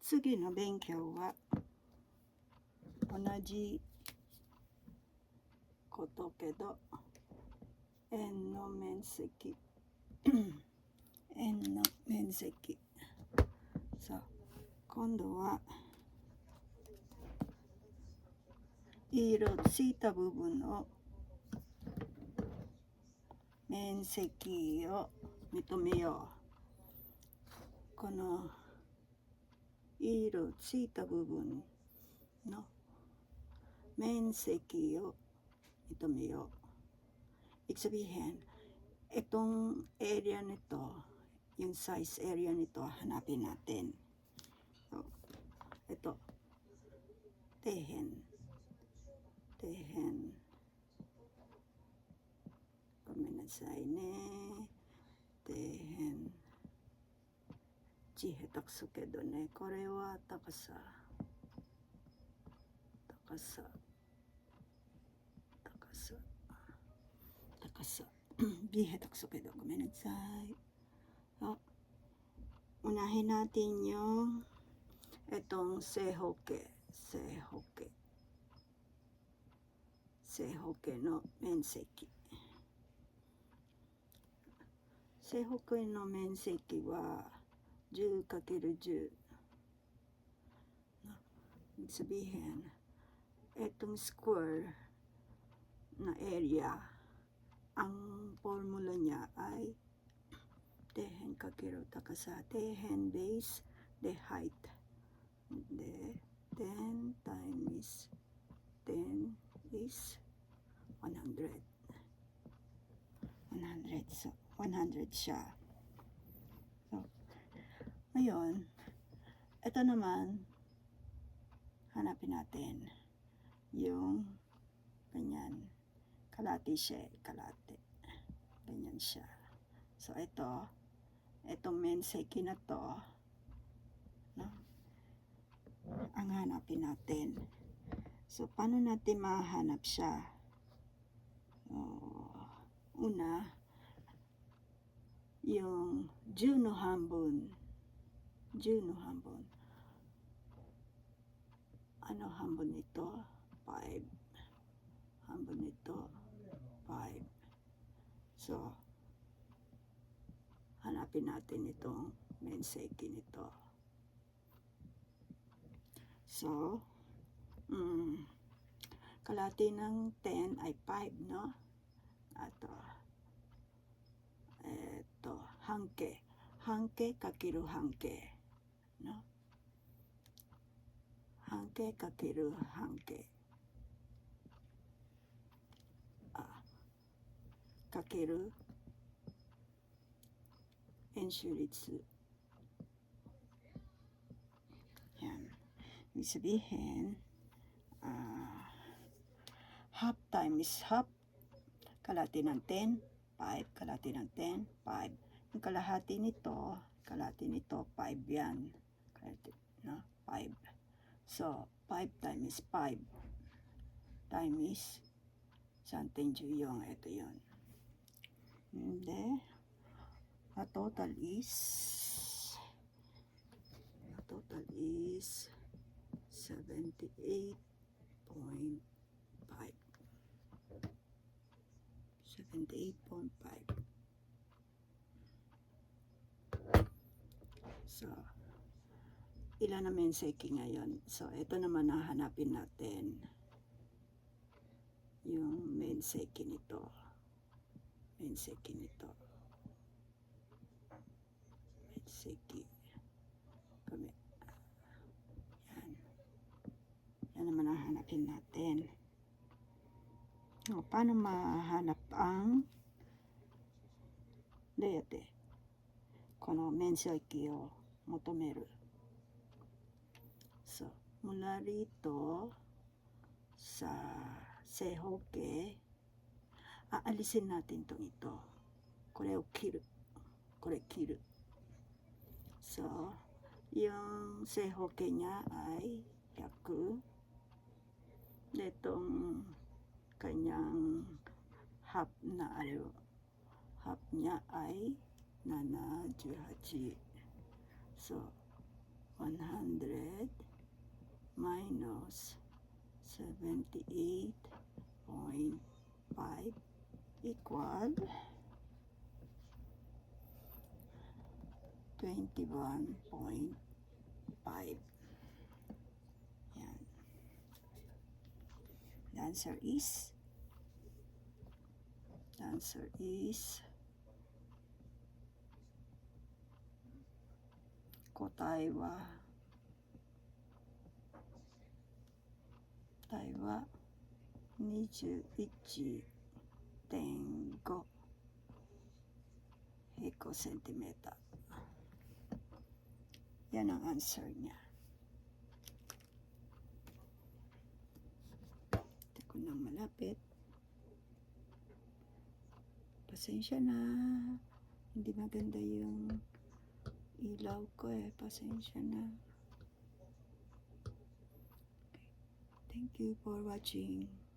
次の勉強は同じことけど円の面積円の面積。さあ今度は色ついた部分の面積を認めよう。この色ついた部分の面積を認めよう. Ibig sabihin, itong area nito, yung size area nito, hanapin natin. So, ito. Tehen. Gomenasai ne. Tehen. 字下手くそけどね、これは高さ字下手くそけどごめんなさい。unahin natin yung itong正方形の面積。正方形の面積は 10×10. Ibig sabihin, itong square na area, ang formula niya ay tehen kakeru takasa. Tehen base, the height. The 10 times 10 is 100. 100. So, 100 siya. So, ngayon, ito naman, hanapin natin yung ganyan. Kalate siya, kalate. Ganyan siya. So, itong menseki na to, no? Ang hanapin natin. So, paano natin mahanap siya? Una, yung 10 no hanbun. Ano hanbun nito? 5. Hanbun nito, 5. So, hanapin natin itong menseki nito. So, kalahati ng 10 ay 5, no? At ito, hangke kakeru hangke, no? Hangke kakeru hangke. Kakeru enshuritsu. Yan. Ibig sabihin, half times half. Kalahati ng 10, 5. Kalahati ng 10, 5. Yung kalahati nito, 5 yan. Kalahati, no? 5. So, 5 times 5 times something juyong. Ito yun. And then, the total is 78.5. 78.5. So, ilan na menseki ngayon? So, ito naman hahanapin natin. Yung menseki nito. Menseki. Kami. Yan. Yan naman hahanapin natin. Paano mahanap ang dayate? Kono menseki o motomeru. So, mula rito sa seihoke, aalisin natin ito. Kore o kiru. So, yung seihoke niya ay 100. Itong kanyang half niya ay 78. So, 100 minus 78.5 equal 21.5. Yan. The answer is答えは21.5 平方センチメーター. Yan ang answer niya. Hindi ko nang malapit. Pasensya na. Hindi maganda yung ilaw ko Pasensya na. Okay. Thank you for watching.